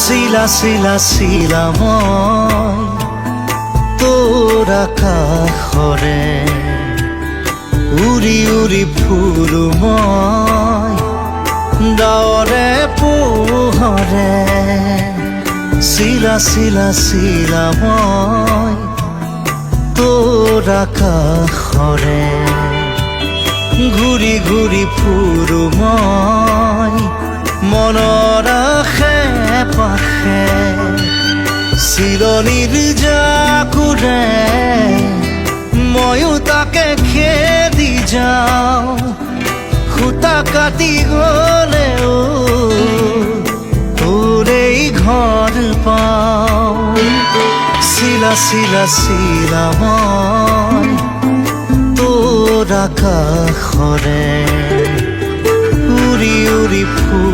শিলা শিলা শিলা মই তোৰ আকাশৰে উৰি উৰি ফুৰো মই ডাৱৰে পোহৰে শিলা শিলা শিলা মই তোৰ আকাশৰে ঘূৰি ঘূৰি ফুৰো মই মনৰ আশে পাশে চিলনীৰ জাকুৰে ময়ো তাকে খেদি যাওঁ সূতা কাটি গলেও তোৰেই ঘৰ পাওঁ শিলা শিলা শিলা মই তোৰ আকাশৰে উৰি উৰি ফুৰো